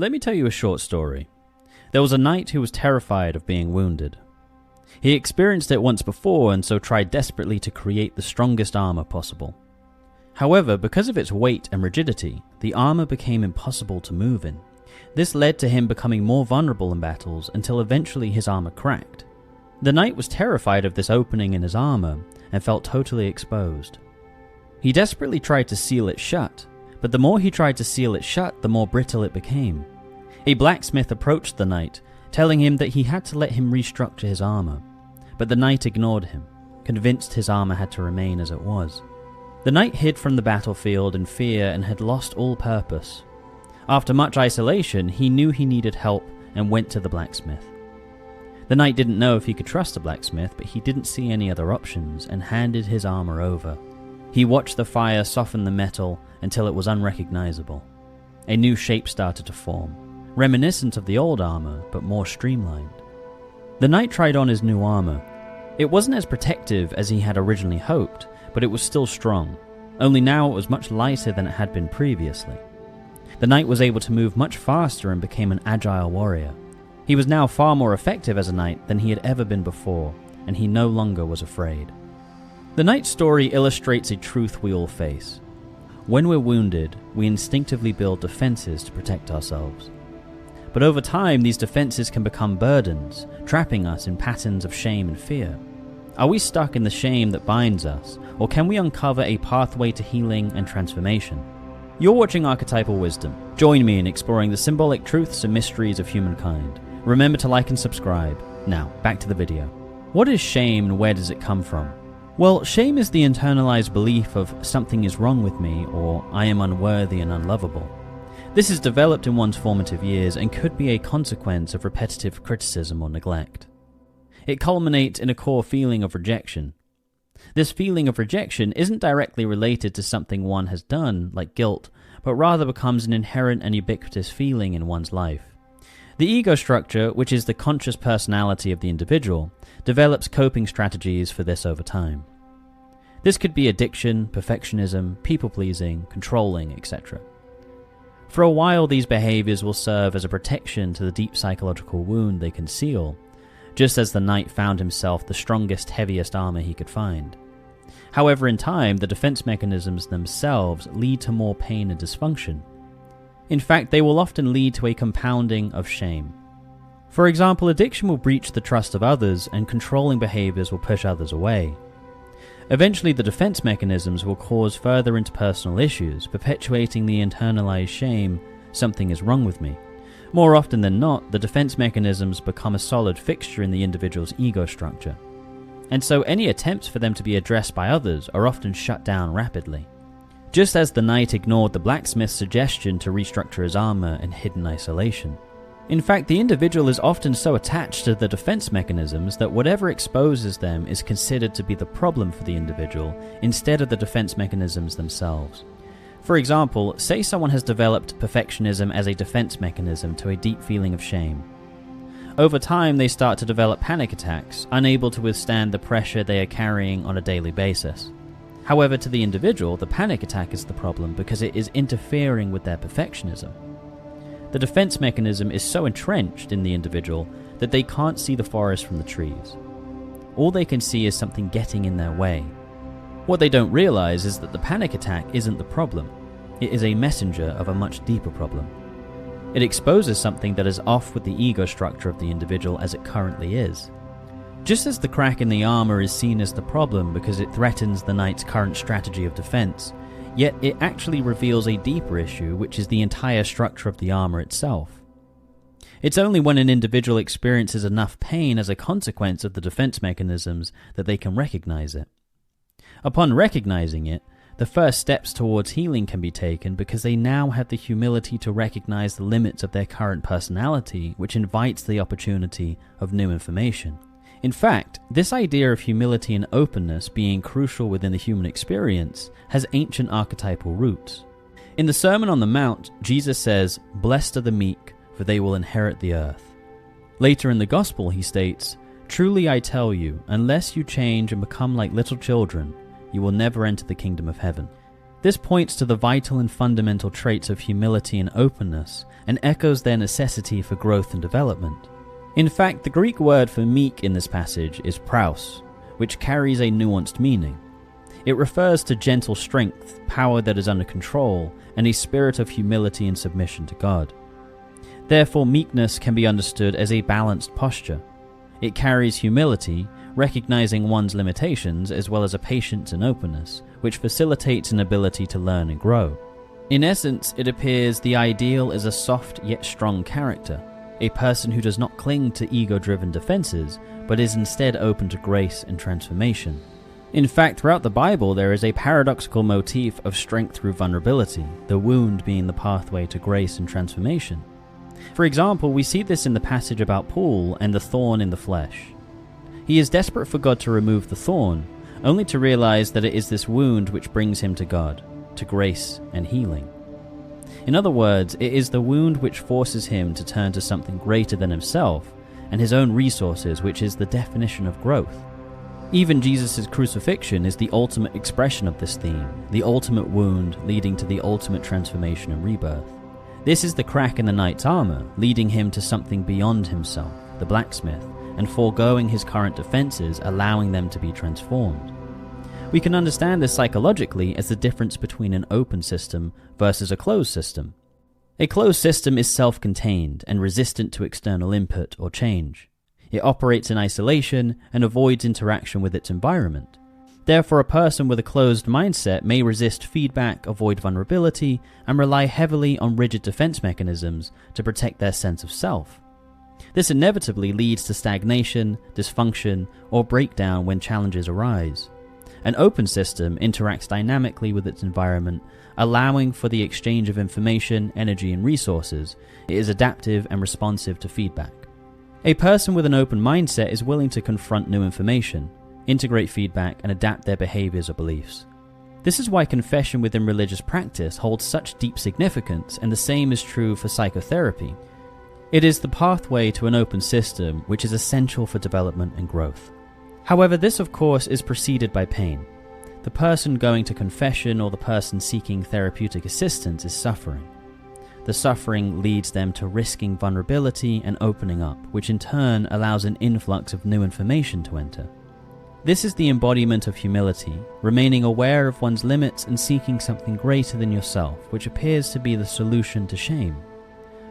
Let me tell you a short story. There was a knight who was terrified of being wounded. He experienced it once before and so tried desperately to create the strongest armor possible. However, because of its weight and rigidity, the armor became impossible to move in. This led to him becoming more vulnerable in battles until eventually his armor cracked. The knight was terrified of this opening in his armor and felt totally exposed. He desperately tried to seal it shut, but the more he tried to seal it shut, the more brittle it became. A blacksmith approached the knight, telling him that he had to let him restructure his armor, but the knight ignored him, convinced his armor had to remain as it was. The knight hid from the battlefield in fear and had lost all purpose. After much isolation, he knew he needed help and went to the blacksmith. The knight didn't know if he could trust the blacksmith, but he didn't see any other options and handed his armor over. He watched the fire soften the metal until it was unrecognizable. A new shape started to form, reminiscent of the old armor, but more streamlined. The knight tried on his new armor. It wasn't as protective as he had originally hoped, but it was still strong, only now it was much lighter than it had been previously. The knight was able to move much faster and became an agile warrior. He was now far more effective as a knight than he had ever been before, and he no longer was afraid. The knight's story illustrates a truth we all face. When we're wounded, we instinctively build defenses to protect ourselves. But over time, these defenses can become burdens, trapping us in patterns of shame and fear. Are we stuck in the shame that binds us, or can we uncover a pathway to healing and transformation? You're watching Archetypal Wisdom. Join me in exploring the symbolic truths and mysteries of humankind. Remember to like and subscribe. Now, back to the video. What is shame and where does it come from? Well, shame is the internalized belief of something is wrong with me or I am unworthy and unlovable. This is developed in one's formative years and could be a consequence of repetitive criticism or neglect. It culminates in a core feeling of rejection. This feeling of rejection isn't directly related to something one has done, like guilt, but rather becomes an inherent and ubiquitous feeling in one's life. The ego structure, which is the conscious personality of the individual, develops coping strategies for this over time. This could be addiction, perfectionism, people-pleasing, controlling, etc. For a while, these behaviors will serve as a protection to the deep psychological wound they conceal, just as the knight found himself the strongest, heaviest armor he could find. However, in time, the defense mechanisms themselves lead to more pain and dysfunction. In fact, they will often lead to a compounding of shame. For example, addiction will breach the trust of others, and controlling behaviors will push others away. Eventually, the defense mechanisms will cause further interpersonal issues, perpetuating the internalized shame, something is wrong with me. More often than not, the defense mechanisms become a solid fixture in the individual's ego structure. And so any attempts for them to be addressed by others are often shut down rapidly. Just as the knight ignored the blacksmith's suggestion to restructure his armor and hid in isolation. In fact, the individual is often so attached to the defense mechanisms that whatever exposes them is considered to be the problem for the individual instead of the defense mechanisms themselves. For example, say someone has developed perfectionism as a defense mechanism to a deep feeling of shame. Over time, they start to develop panic attacks, unable to withstand the pressure they are carrying on a daily basis. However, to the individual, the panic attack is the problem because it is interfering with their perfectionism. The defense mechanism is so entrenched in the individual that they can't see the forest from the trees. All they can see is something getting in their way. What they don't realize is that the panic attack isn't the problem. It is a messenger of a much deeper problem. It exposes something that is off with the ego structure of the individual as it currently is. Just as the crack in the armor is seen as the problem because it threatens the knight's current strategy of defense, yet it actually reveals a deeper issue, which is the entire structure of the armor itself. It's only when an individual experiences enough pain as a consequence of the defense mechanisms that they can recognize it. Upon recognizing it, the first steps towards healing can be taken because they now have the humility to recognize the limits of their current personality, which invites the opportunity of new information. In fact, this idea of humility and openness being crucial within the human experience has ancient archetypal roots. In the Sermon on the Mount, Jesus says, "Blessed are the meek, for they will inherit the earth." Later in the Gospel, he states, "Truly I tell you, unless you change and become like little children, you will never enter the kingdom of heaven." This points to the vital and fundamental traits of humility and openness, and echoes their necessity for growth and development. In fact, the Greek word for meek in this passage is praus, which carries a nuanced meaning. It refers to gentle strength, power that is under control, and a spirit of humility and submission to God. Therefore, meekness can be understood as a balanced posture. It carries humility, recognizing one's limitations, as well as a patience and openness, which facilitates an ability to learn and grow. In essence, it appears the ideal is a soft yet strong character, a person who does not cling to ego-driven defenses, but is instead open to grace and transformation. In fact, throughout the Bible, there is a paradoxical motif of strength through vulnerability, the wound being the pathway to grace and transformation. For example, we see this in the passage about Paul and the thorn in the flesh. He is desperate for God to remove the thorn, only to realize that it is this wound which brings him to God, to grace and healing. In other words, it is the wound which forces him to turn to something greater than himself and his own resources, which is the definition of growth. Even Jesus' crucifixion is the ultimate expression of this theme, the ultimate wound leading to the ultimate transformation and rebirth. This is the crack in the knight's armor, leading him to something beyond himself, the blacksmith, and foregoing his current defenses, allowing them to be transformed. We can understand this psychologically as the difference between an open system versus a closed system. A closed system is self-contained and resistant to external input or change. It operates in isolation and avoids interaction with its environment. Therefore, a person with a closed mindset may resist feedback, avoid vulnerability, and rely heavily on rigid defense mechanisms to protect their sense of self. This inevitably leads to stagnation, dysfunction, or breakdown when challenges arise. An open system interacts dynamically with its environment, allowing for the exchange of information, energy, and resources. It is adaptive and responsive to feedback. A person with an open mindset is willing to confront new information, integrate feedback, and adapt their behaviors or beliefs. This is why confession within religious practice holds such deep significance, and the same is true for psychotherapy. It is the pathway to an open system which is essential for development and growth. However, this of course is preceded by pain. The person going to confession or the person seeking therapeutic assistance is suffering. The suffering leads them to risking vulnerability and opening up, which in turn allows an influx of new information to enter. This is the embodiment of humility, remaining aware of one's limits and seeking something greater than yourself, which appears to be the solution to shame.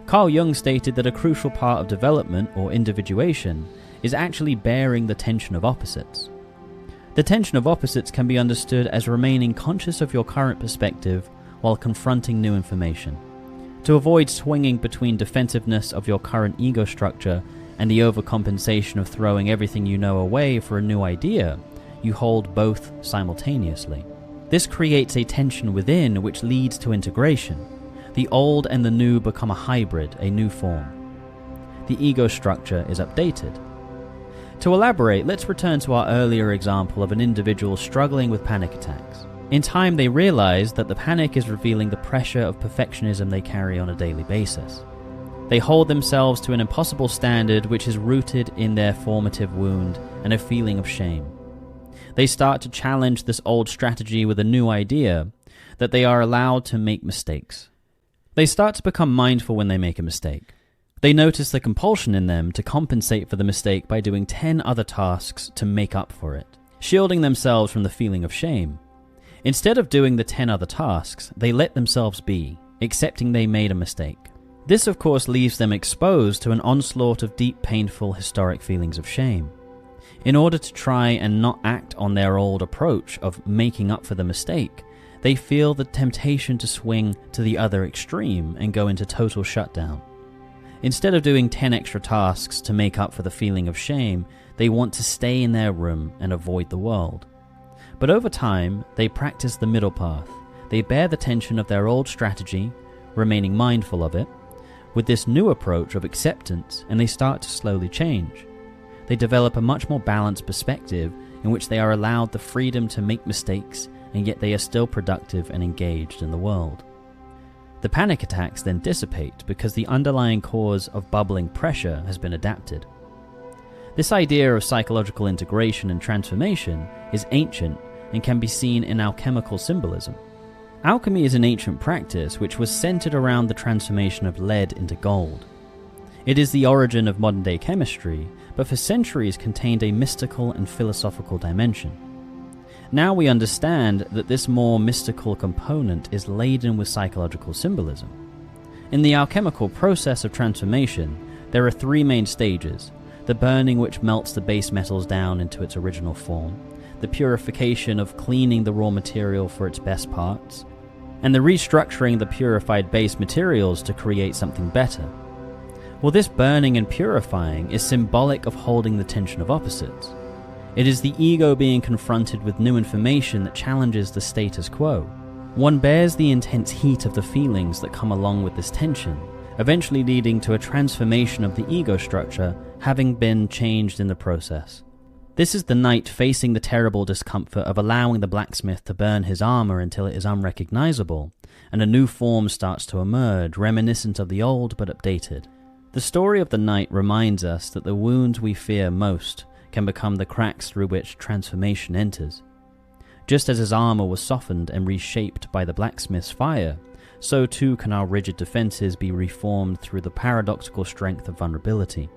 Carl Jung stated that a crucial part of development, or individuation, is actually bearing the tension of opposites. The tension of opposites can be understood as remaining conscious of your current perspective while confronting new information. To avoid swinging between defensiveness of your current ego structure and the overcompensation of throwing everything you know away for a new idea, you hold both simultaneously. This creates a tension within which leads to integration. The old and the new become a hybrid, a new form. The ego structure is updated. To elaborate, let's return to our earlier example of an individual struggling with panic attacks. In time, they realize that the panic is revealing the pressure of perfectionism they carry on a daily basis. They hold themselves to an impossible standard which is rooted in their formative wound and a feeling of shame. They start to challenge this old strategy with a new idea that they are allowed to make mistakes. They start to become mindful when they make a mistake. They notice the compulsion in them to compensate for the mistake by doing 10 other tasks to make up for it, shielding themselves from the feeling of shame. Instead of doing the 10 other tasks, they let themselves be, accepting they made a mistake. This, of course, leaves them exposed to an onslaught of deep, painful, historic feelings of shame. In order to try and not act on their old approach of making up for the mistake, they feel the temptation to swing to the other extreme and go into total shutdown. Instead of doing 10 extra tasks to make up for the feeling of shame, they want to stay in their room and avoid the world. But over time, they practice the middle path. They bear the tension of their old strategy, remaining mindful of it, with this new approach of acceptance, and they start to slowly change. They develop a much more balanced perspective in which they are allowed the freedom to make mistakes, and yet they are still productive and engaged in the world. The panic attacks then dissipate because the underlying cause of bubbling pressure has been adapted. This idea of psychological integration and transformation is ancient and can be seen in alchemical symbolism. Alchemy is an ancient practice which was centered around the transformation of lead into gold. It is the origin of modern-day chemistry, but for centuries contained a mystical and philosophical dimension. Now we understand that this more mystical component is laden with psychological symbolism. In the alchemical process of transformation, there are three main stages: the burning, which melts the base metals down into its original form, the purification of cleaning the raw material for its best parts, and the restructuring the purified base materials to create something better. Well, this burning and purifying is symbolic of holding the tension of opposites. It is the ego being confronted with new information that challenges the status quo. One bears the intense heat of the feelings that come along with this tension, eventually leading to a transformation of the ego structure having been changed in the process. This is the knight facing the terrible discomfort of allowing the blacksmith to burn his armor until it is unrecognizable, and a new form starts to emerge, reminiscent of the old but updated. The story of the knight reminds us that the wounds we fear most can become the cracks through which transformation enters. Just as his armor was softened and reshaped by the blacksmith's fire, so too can our rigid defenses be reformed through the paradoxical strength of vulnerability.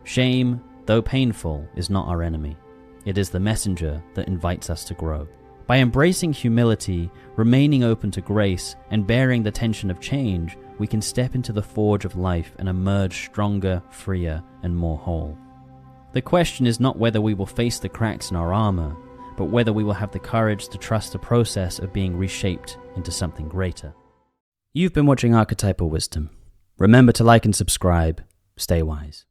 Shame, though painful, is not our enemy. It is the messenger that invites us to grow. By embracing humility, remaining open to grace, and bearing the tension of change, we can step into the forge of life and emerge stronger, freer, and more whole. The question is not whether we will face the cracks in our armor, but whether we will have the courage to trust the process of being reshaped into something greater. You've been watching Archetypal Wisdom. Remember to like and subscribe. Stay wise.